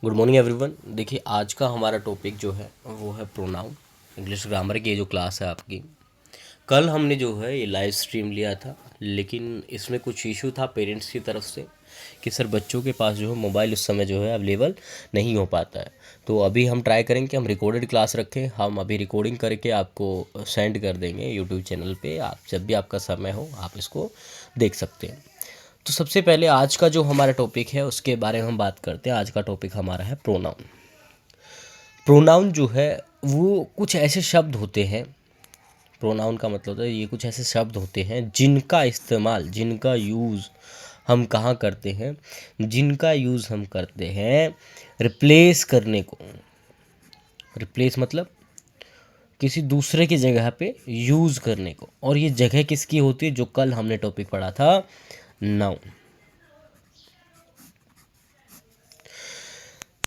Good morning everyone. देखिए आज का हमारा टॉपिक जो है वो है प्रोनाउन। इंग्लिश ग्रामर की ये जो क्लास है आपकी, कल हमने जो है ये लाइव स्ट्रीम लिया था, लेकिन इसमें कुछ इशू था पेरेंट्स की तरफ से कि सर बच्चों के पास जो है मोबाइल उस समय जो है अवेलेबल नहीं हो पाता है। तो अभी हम ट्राई करेंगे कि हम रिकॉर्डेड क्लास रखें। हम अभी रिकॉर्डिंग करके आपको सेंड कर देंगे यूट्यूब चैनल पे। आप जब भी आपका समय हो आप इसको देख सकते हैं। तो सबसे पहले आज का जो हमारा टॉपिक है उसके बारे में हम बात करते हैं। आज का टॉपिक हमारा है प्रोनाउन। प्रोनाउन जो है वो कुछ ऐसे शब्द होते हैं, प्रोनाउन का मतलब है ये कुछ ऐसे शब्द होते हैं जिनका इस्तेमाल, जिनका यूज़ हम कहाँ करते हैं, जिनका यूज़ हम करते हैं रिप्लेस करने को। रिप्लेस मतलब किसी दूसरे की जगह पे यूज़ करने को। और ये जगह किसकी होती है? जो कल हमने टॉपिक पढ़ा था, नाउन।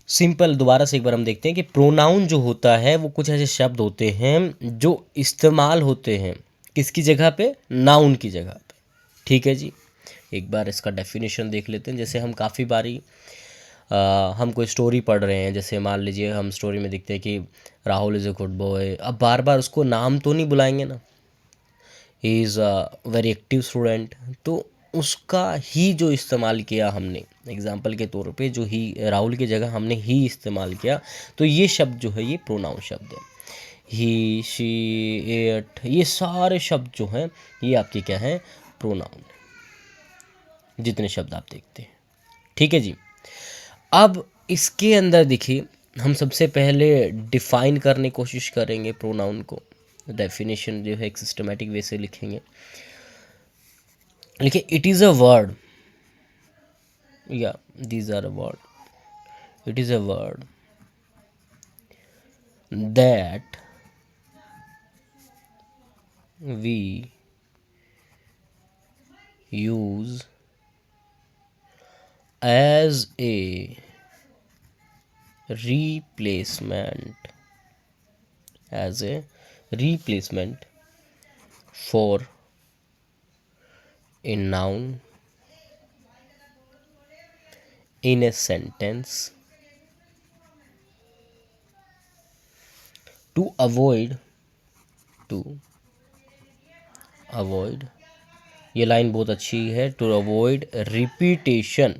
सिंपल दोबारा से एक बार हम देखते हैं कि प्रोनाउन जो होता है वो कुछ ऐसे शब्द होते हैं जो इस्तेमाल होते हैं किसकी जगह पे? नाउन की जगह पे। ठीक है जी। एक बार इसका डेफिनेशन देख लेते हैं। जैसे हम काफ़ी बारी हम कोई स्टोरी पढ़ रहे हैं, जैसे मान लीजिए हम स्टोरी में देखते हैं कि Rahul is a good boy. अब बार बार उसको नाम तो नहीं बुलाएंगे ना, he is a very active student. तो उसका ही जो इस्तेमाल किया हमने, एग्जाम्पल के तौर पे जो ही, राहुल की जगह हमने ही इस्तेमाल किया, तो ये शब्द जो है ये प्रोनाउन शब्द है। ही, शी, इट, ये सारे शब्द जो हैं ये आपके क्या हैं? प्रोनाउन। जितने शब्द आप देखते हैं, ठीक है जी। अब इसके अंदर देखिए, हम सबसे पहले डिफाइन करने की कोशिश करेंगे प्रोनाउन को। डेफिनेशन जो है एक सिस्टमेटिक वे से लिखेंगे। देखिए, इट इज़ अ वर्ड, या these are a word, it is a word that we use as a replacement, as a replacement for a noun in a sentence to avoid, to avoid, ये line बहुत अच्छी है, to avoid repetition,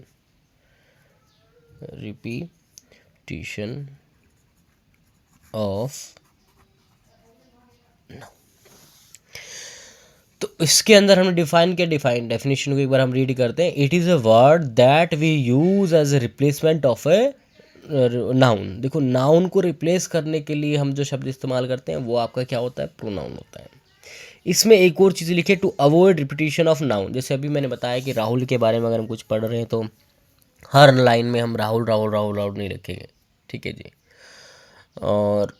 repetition of. तो इसके अंदर हमने define किया, define definition को एक बार हम रीड करते हैं। It is a word that we use as a replacement of a noun. देखो, नाउन को रिप्लेस करने के लिए हम जो शब्द इस्तेमाल करते हैं वो आपका क्या होता है? प्रोनाउन होता है। इसमें एक और चीज़ लिखी है, to avoid repetition of noun. जैसे अभी मैंने बताया कि राहुल के बारे में अगर हम कुछ पढ़ रहे हैं तो हर लाइन में हम राहुल राहुल राहुल राहुल नहीं रखेंगे, ठीक है जी। और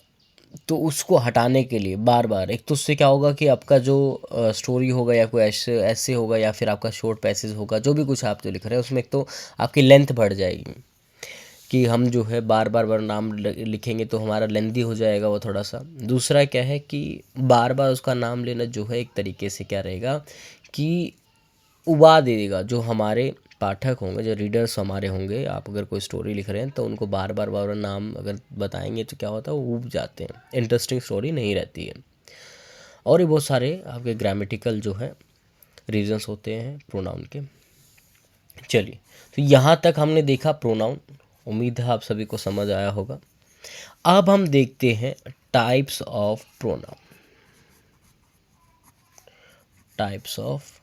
तो उसको हटाने के लिए बार बार, एक तो उससे क्या होगा कि आपका जो स्टोरी होगा या कोई ऐसे ऐसे होगा या फिर आपका शॉर्ट पैसेज होगा, जो भी कुछ आप जो लिख रहे हैं उसमें एक तो आपकी लेंथ बढ़ जाएगी कि हम जो है बार बार बार नाम लिखेंगे तो हमारा लेंदी हो जाएगा वो थोड़ा सा। दूसरा क्या है कि बार बार उसका नाम लेना जो है एक तरीके से क्या रहेगा कि उबा देगा जो हमारे पाठक होंगे, जो रीडर्स हमारे होंगे। आप अगर कोई स्टोरी लिख रहे हैं तो उनको बार बार बार बार नाम अगर बताएंगे तो क्या होता है, वो ऊब जाते हैं, इंटरेस्टिंग स्टोरी नहीं रहती है। और ये बहुत सारे आपके ग्रामेटिकल जो है रीजंस होते हैं प्रोनाउन के। चलिए, तो यहाँ तक हमने देखा प्रोनाउन। उम्मीद है आप सभी को समझ आया होगा। अब हम देखते हैं types of pronoun. Types of,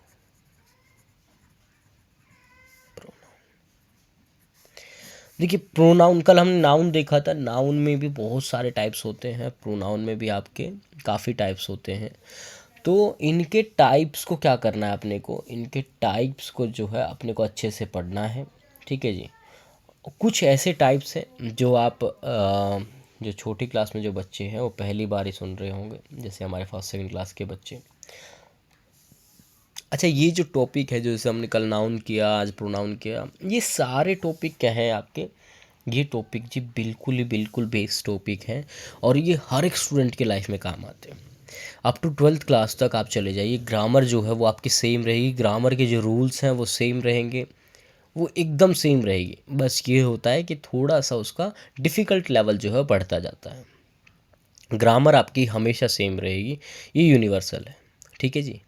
देखिए प्रोनाउन, कल हमने नाउन देखा था, नाउन में भी बहुत सारे टाइप्स होते हैं, प्रोनाउन में भी आपके काफ़ी टाइप्स होते हैं। तो इनके टाइप्स को क्या करना है अपने को, इनके टाइप्स को जो है अपने को अच्छे से पढ़ना है, ठीक है जी। कुछ ऐसे टाइप्स हैं जो आप जो छोटी क्लास में जो बच्चे हैं वो पहली बार ही सुन रहे होंगे, जैसे हमारे फर्स्ट सेकंड क्लास के बच्चे। अच्छा, ये जो टॉपिक है, जो जैसे हमने कल नाउन किया, आज प्रोनाउन किया, ये सारे टॉपिक क्या हैं आपके? ये टॉपिक जी बिल्कुल ही बिल्कुल बेस टॉपिक हैं और ये हर एक स्टूडेंट के लाइफ में काम आते हैं। अप टू 12th क्लास तक आप चले जाइए, ग्रामर जो है वो आपकी सेम रहेगी, ग्रामर के जो रूल्स हैं वो सेम रहेंगे, वो एकदम सेम रहेगी। बस ये होता है कि थोड़ा सा उसका डिफ़िकल्ट लेवल जो है बढ़ता जाता है। ग्रामर आपकी हमेशा सेम रहेगी, ये यूनिवर्सल है। ठीक है जी।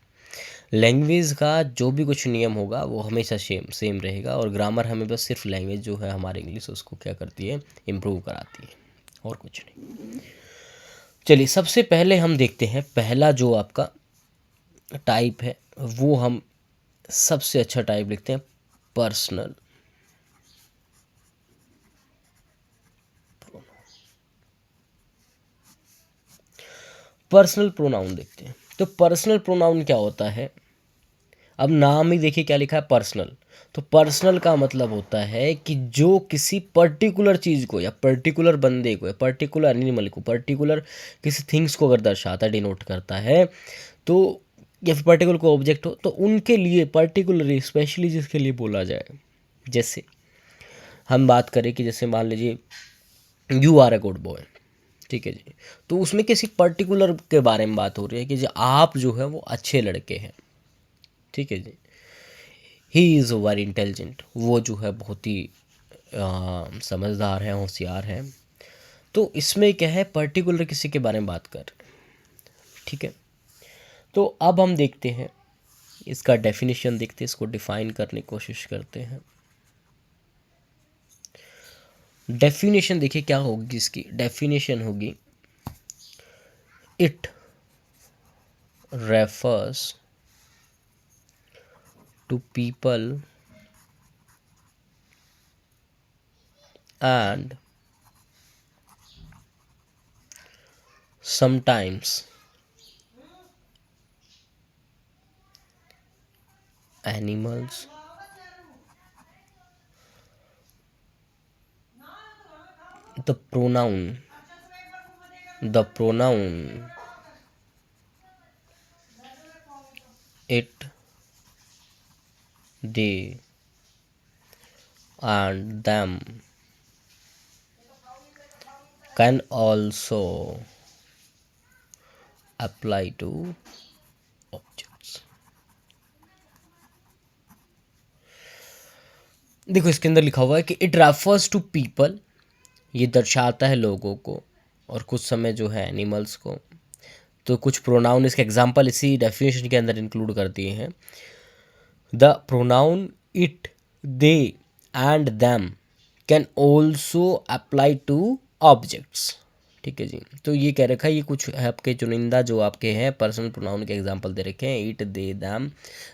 लैंग्वेज का जो भी कुछ नियम होगा वो हमेशा सेम सेम रहेगा, और ग्रामर हमें बस सिर्फ लैंग्वेज जो है हमारे इंग्लिश उसको क्या करती है, इम्प्रूव कराती है, और कुछ नहीं। चलिए सबसे पहले हम देखते हैं पहला जो आपका टाइप है, वो हम सबसे अच्छा टाइप लिखते हैं पर्सनल। पर्सनल प्रोनाउन देखते हैं। तो पर्सनल प्रोनाउन क्या होता है, अब नाम ही देखिए क्या लिखा है, पर्सनल। तो पर्सनल का मतलब होता है कि जो किसी पर्टिकुलर चीज़ को या पर्टिकुलर बंदे को या पर्टिकुलर एनिमल को, पर्टिकुलर किसी थिंग्स को अगर दर्शाता है, डिनोट करता है, तो या फिर पर्टिकुलर को ऑब्जेक्ट हो, तो उनके लिए पर्टिकुलरली स्पेशली जिसके लिए बोला जाए। जैसे हम बात करें कि जैसे मान लीजिए you are a good boy, ठीक है जी, तो उसमें किसी पर्टिकुलर के बारे में बात हो रही है कि जो आप जो है वो अच्छे लड़के हैं। ठीक है जी। ही इज़ वेरी इंटेलिजेंट, वो जो है बहुत ही समझदार है, होशियार है। तो इसमें क्या है, पर्टिकुलर किसी के बारे में बात कर रहे हैं। ठीक है। तो अब हम देखते हैं इसका डेफिनेशन, देखते हैं इसको डिफाइन करने की कोशिश करते हैं। डेफिनेशन देखिए क्या होगी, इसकी डेफिनेशन होगी, it refers to people and sometimes animals, the pronoun it, they and them can also apply to objects। देखो इसके अंदर लिखा हुआ है कि इट रेफर्स टू पीपल, ये दर्शाता है लोगों को, और कुछ समय जो है एनिमल्स को। तो कुछ प्रोनाउन इसके एग्जांपल इसी डेफिनेशन के अंदर इंक्लूड कर दिए हैं। The pronoun it, they and them can also apply two objects. ठीक है जी। तो ये कह रखा है, ये कुछ आपके चुनिंदा जो आपके हैं पर्सनल प्रोनाउन के एग्जांपल दे रखे हैं, इट, दे, दैम,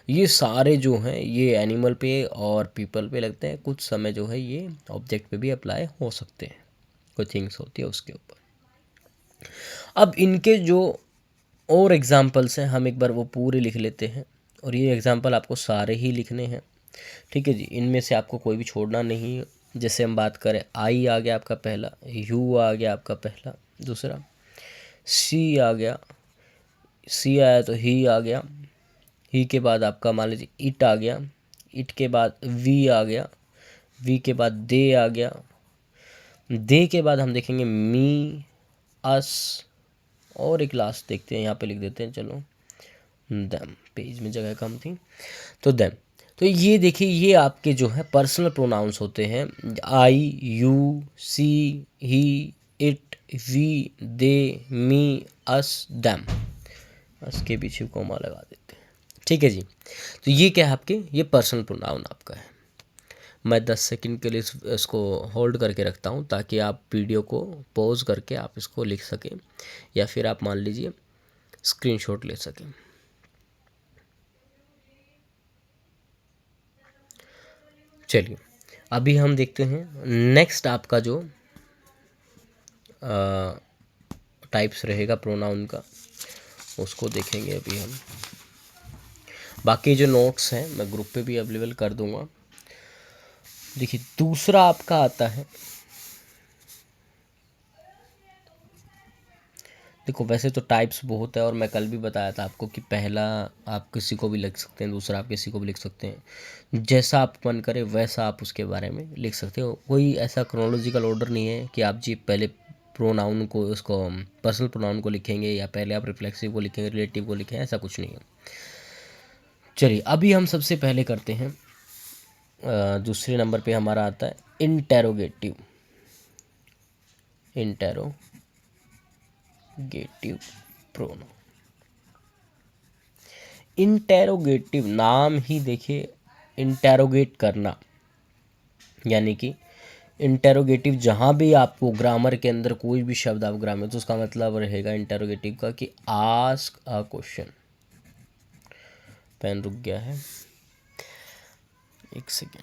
ये सारे जो हैं ये एनिमल पे और पीपल पे लगते हैं। कुछ समय जो है ये ऑब्जेक्ट पे भी अप्लाई हो सकते हैं, कोई थिंग्स होती है उसके ऊपर। अब इनके जो और एग्जांपल्स हैं हम एक बार वो पूरे लिख लेते हैं, और ये एग्जांपल आपको सारे ही लिखने हैं। ठीक है जी, इनमें से आपको कोई भी छोड़ना नहीं है। जैसे हम बात करें, आई आ गया आपका पहला, यू आ गया आपका पहला, दूसरा सी आ गया, सी आया तो ही आ गया, ही के बाद आपका मान लीजिए इट आ गया, इट के बाद वी आ गया, वी के बाद दे आ गया, दे के बाद हम देखेंगे मी, अस, और एक लास्ट देखते हैं, यहाँ पे लिख देते हैं, चलो देम, पेज में जगह कम थी, तो देम। तो ये देखिए, ये आपके जो है पर्सनल प्रोनाउंस होते हैं, I, you, she, he, it, we, they, me, us, them. Us के पीछे कोमा लगा देते हैं। ठीक है जी। तो ये क्या है आपके, ये पर्सनल प्रोनाउन आपका है। मैं 10 सेकंड के लिए इसको होल्ड करके रखता हूँ, ताकि आप वीडियो को पॉज करके आप इसको लिख सकें, या फिर आप मान लीजिए स्क्रीनशॉट ले सकें। चलिए अभी हम देखते हैं नेक्स्ट आपका जो टाइप्स रहेगा प्रोनाउन का, उसको देखेंगे अभी हम। बाकी जो नोट्स हैं मैं ग्रुप पे भी अवेलेबल कर दूंगा। देखिए दूसरा आपका आता है, देखो वैसे तो टाइप्स बहुत है, और मैं कल भी बताया था आपको कि पहला आप किसी को भी लिख सकते हैं, दूसरा आप किसी को भी लिख सकते हैं, जैसा आप मन करे वैसा आप उसके बारे में लिख सकते हो। कोई ऐसा क्रोनोलॉजिकल ऑर्डर नहीं है कि आप जी पहले प्रोनाउन को, उसको पर्सनल प्रोनाउन को लिखेंगे, या पहले आप रिफ्लेक्सिव को लिखेंगे, रिलेटिव को लिखेंगे, ऐसा कुछ नहीं है। चलिए अभी हम सबसे पहले करते हैं दूसरे नंबर पे हमारा आता है इंटेरोगेटिव प्रोनाउन। इंटेरोगेटिव नाम ही देखिए, इंटेरोगेट करना, यानी कि इंटेरोगेटिव जहाँ भी आपको ग्रामर के अंदर कोई भी शब्द आप ग्रामर, तो उसका मतलब रहेगा इंटेरोगेटिव का कि आस्क अ क्वेश्चन। पेन रुक गया है, एक सेकेंड।